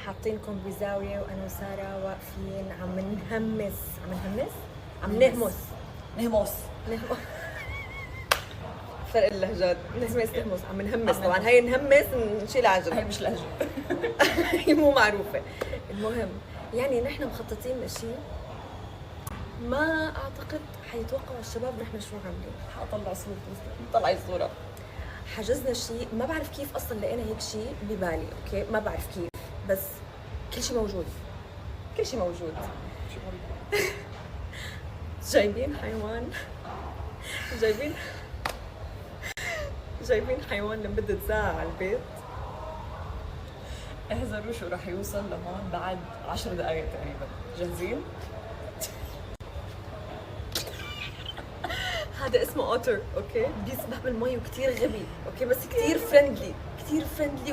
حاطينكم بزاوية وأنا وسارة واقفين عم نهمس عم نهمس فرق اللهجات. نهمس عم نهمس. طبعا هاي نهمس نشيل عجل، هاي مش لهجة. هي مو معروفة. المهم يعني نحن مخططين لشيء ما أعتقد حيتوقعوا الشباب نحن شو عاملين. حاطلع صورة، طلعي الصورة. حجزنا شيء ما بعرف كيف أصلا لقينا هيك شيء ببالي. أوكي ما بعرف كيف، بس كل شيء موجود. جايبين حيوان جايبين حيوان لمدة ساعة على البيت. احذروا شو راح يوصل لهون بعد 10 دقايق تقريبا. جاهزين؟ هذا اسمه اوتر. اوكي بيسبح بالمي وكتير غبي. اوكي بس كتير فريندلي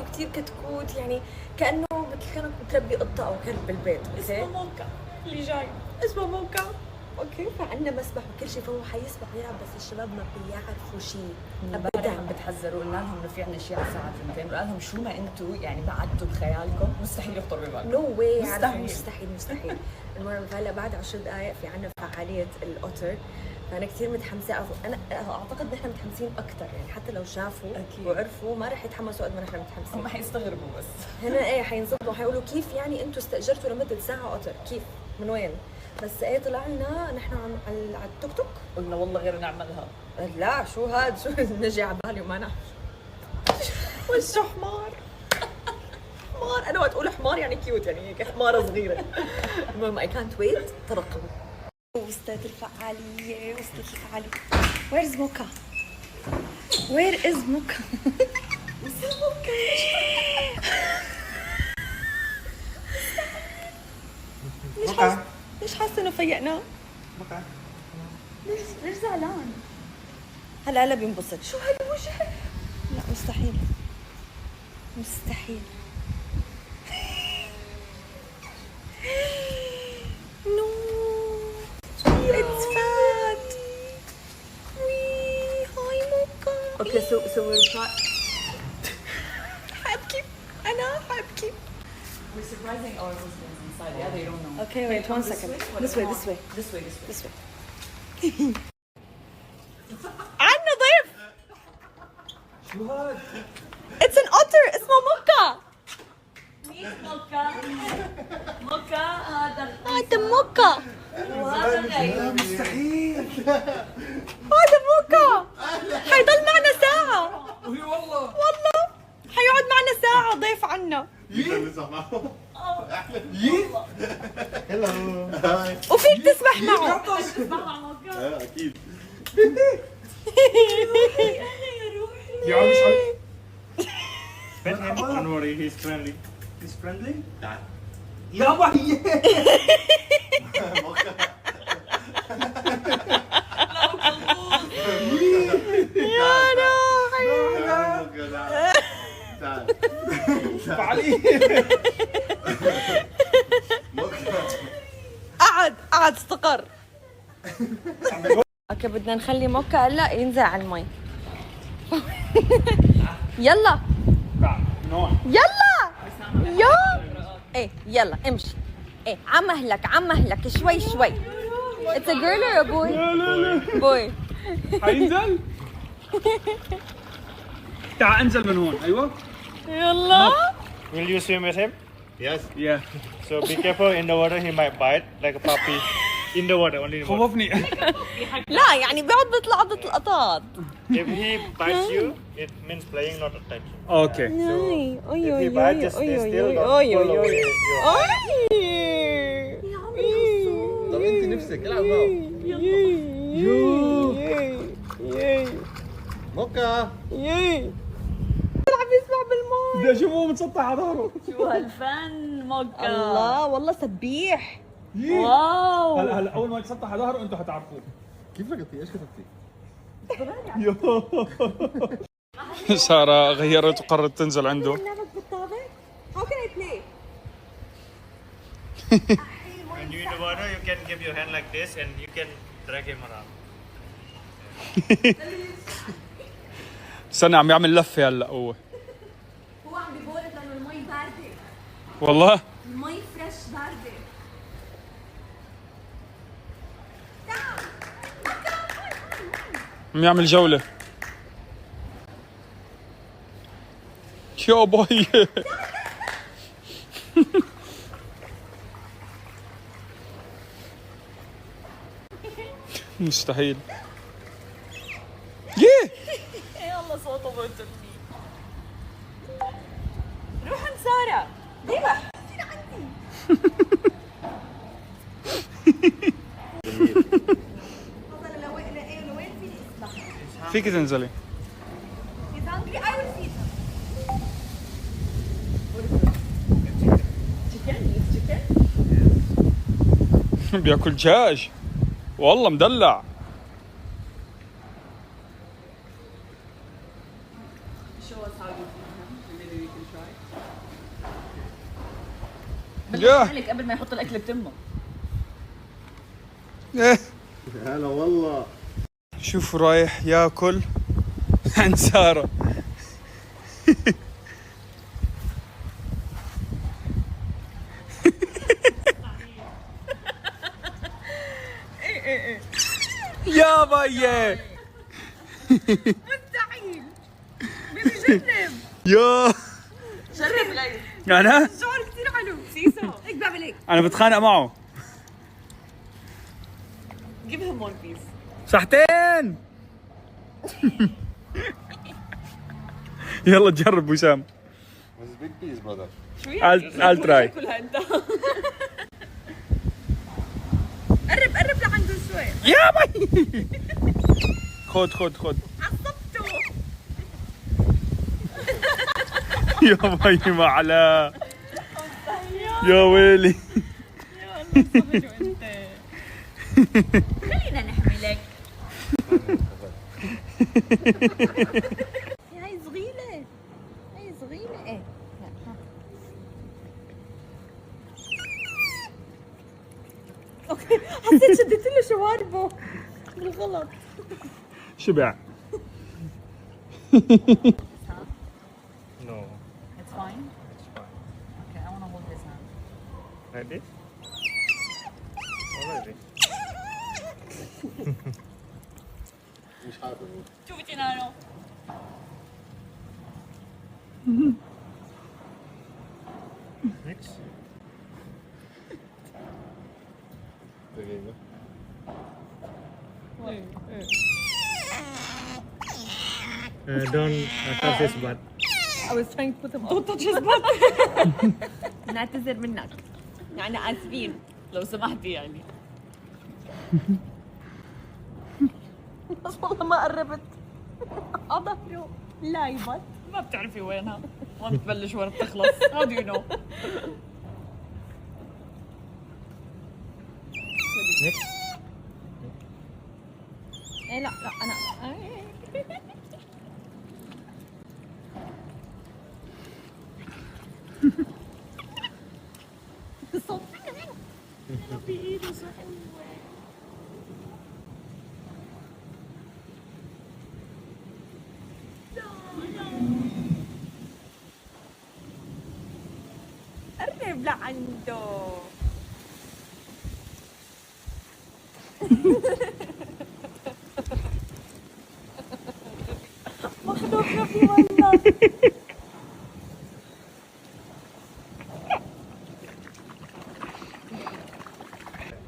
وكتير كتكوت، يعني كأنه مثل كانك بتربي قطة أو كلب بالبيت. اسمه موكا اللي جاي. اسمه موكا. اوكي فعندنا مسبح وكل شيء، فهو حيسبح ويلعب، بس الشباب ما بيعرفوا شيء ابدا. عم بتحذروا، قلنا لهم انه في عندنا شيء على الساعه 2، قلنا لهم شو ما انتم يعني بعدتوا بخيالكم مستحيل يخطر ببالكم. نو واي. مستحيل. المهم هلا بعد 10 دقائق في عندنا فعاليه الاوتر، فانا كثير متحمسه. انا اعتقد نحن متحمسين اكثر، يعني حتى لو شافوا أكيد. وعرفوا ما رح يتحمسوا قد ما نحن متحمسين. هم حيستغربوا بس هنا حينصدموا، حيقولوا كيف يعني انتم استاجرتوا لمده ساعه اوتر؟ كيف؟ من وين؟ بس طلعنا نحن على التوك توك، قلنا والله غير نعملها. لا شو هاد، شو نجي على بالي وما نعرف. وشه حمار. انا وقت اقول حمار يعني كيوت، يعني هيك حماره صغيره. المهم اي كانت ويت. ترقبوا. وصلت الفعاليه. Where is موكا؟ ليش حاسه انه فيقناه؟ ليش زعلان؟ هلا بينبسط. شو هالوجه؟ لا مستحيل. نو اتس فات. هاي موكا. اوكي so we'll try. حابكي. We're surprising our husbands inside. Yeah, they don't know. Okay, wait 1 second. This way. عنا ضيف. شو هاد؟ It's an otter اسمه موكا. مين موكا؟ هذا موكا. وهذا غير. مستحيل. هذا موكا. حيضل معنا ساعة. وهي والله حيقعد معنا ساعة ضيف عنا. هلو هاي. وفيك تسبح معه. اكيد. يا عم مش Pet him, don't worry, he's friendly. He's friendly? تعال يابا هي. قعد استقر. اوكي بدنا نخلي موكا هلا ينزل على المي. يلا يلا امشي. عم مهلك شوي. It's a girl or a boy? لا boy. حينزل؟ تعال انزل من هون. ايوه يلا. Will you swim with him? Yes. Yeah. So be careful in the water, he might bite like a puppy. In the water, only in the water. خوفني. لا يعني بيقعد بيطلع لقطات. If he bites you, it means playing, not attacking. اوكي. If he bites, just stay still, don't pull away your طب انت نفسك العب معه. موكا. عم يسبح بالماء. بدي اشوفه متسطح على ظهره. شو هالفن موكا. الله والله سبيح. واو. هلا اول ما يتسطح على ظهره انتم حتعرفوه. كيف ركضتي؟ ايش كتبتي؟ سارة غيرت وقررت تنزل عنده. How can I play? When you're in the water, you can give your hand like this and you can drag him around. استنى عم يعمل لفه هلا هو عم بيبورد لانه المي بارده. والله المي فريش باردة. عم يعمل جولة. يا باي مستحيل. يه يلا صوته بوجهني. روح عند سارة. ديما كثير عندي. لوين فيني اسمع؟ فيك تنزلي. He's hungry. I will feed him. بياكل دجاج والله مدلع. يا مالك قبل ما يحط الاكل بتمه. إيه. هلا والله. شوف رايح ياكل عند سارة. يا باي مستحيل. بدي جرب. يا جرب غير. انا شعور كثير حلو. سيسو هيك بعمل هيك. انا بتخانق معه. Give him one piece. صحتين. يلا جرب وسام. It's big piece, brother. شو يعني؟ I'll try. كلها انت. قرب لعنده شوي. يا باي خد عصبته. يا باي معلا. يا ويلي. خلينا نحملك. هاي صغيرة. ايه. اوكي حسيت شديت له شواربه بالغلط. شبع. No. It's fine. Okay, I want to hold his hand. Like this? Already. مش عارف. شوفي تنانو. Next. دقيقة. Don't touch his butt. I was trying to put him Don't up. touch his butt. نعتذر منك. يعني اسفين لو سمحتي يعني. بس والله ما قربت. أظهره لا يبط. ما بتعرفي وينها. وين بتبلش وين بتخلص. How do you know? Next. إيه لا أنا. قرب لعنده. مخلوق ربي والله.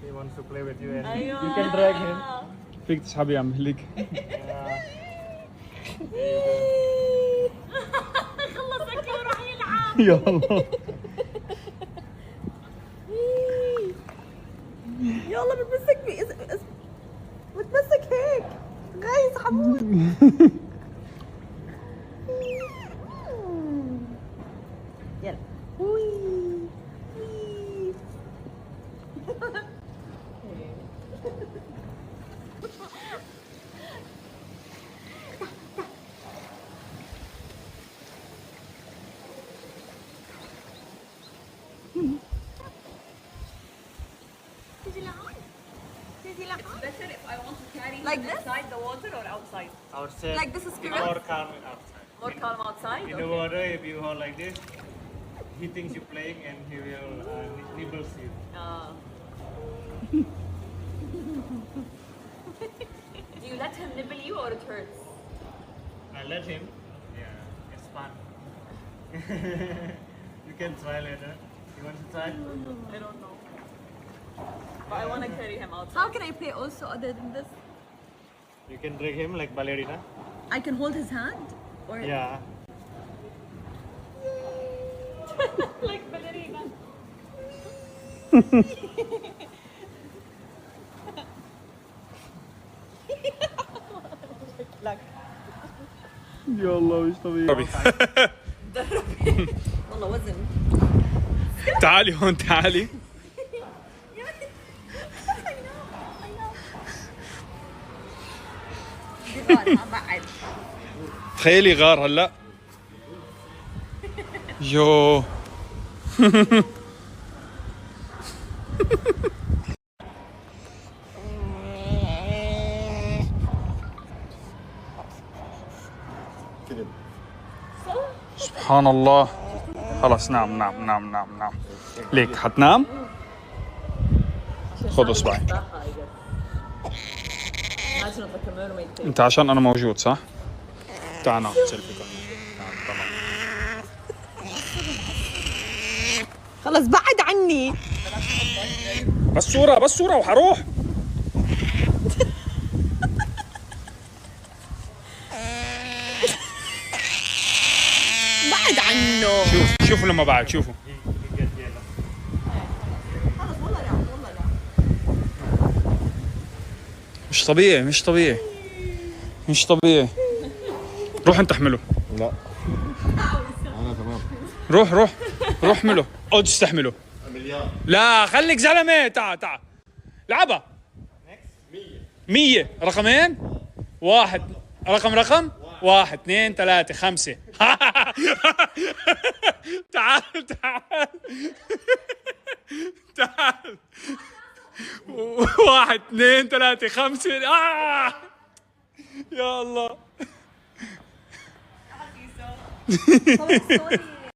He wants to play with you and أيوة. you can drag him. فيك تسحبي عم هليك. خلص اكل وراح يلعب. يا الله. يلا بتمسك بتمسك هيك. غايز حمود. يلا. Better if I want to carry him Like this? inside the water or outside? Outside. Like this is More correct? calm outside. More calm outside? In the water, if you hold like this, he thinks you're playing and he will nibbles you. Do you let him nibble you or it hurts? I let him. Yeah, it's fun. You can try later. You want to try? I don't know. But I want to carry him out. How can I play also other than this? You can drag him like ballerina. I can hold his hand? Or Yeah. like ballerina. يا الله مش طبيعي. والله وزن. تعالي هون تعالي. بعد. تخيلي غار هلا. يو. سبحان الله. خلاص نام نام نام نام نام. ليك حتنام؟ خذ اصبعي. انت عشان انا موجود صح؟ تعال ناخذ سيلفي كمان. خلص بعد عني. بس صورة وحروح. بعد عنه. شوفوا لما بعد شوفوا. مش طبيعي. روح انت احمله. لا انا تمام. روح احمله او تستحمله. لا خليك زلمه. تعال لعبها. 100 رقمين. رقم 1 2 3 5. تعال 1 2 3 5. يا الله. خلص سوري.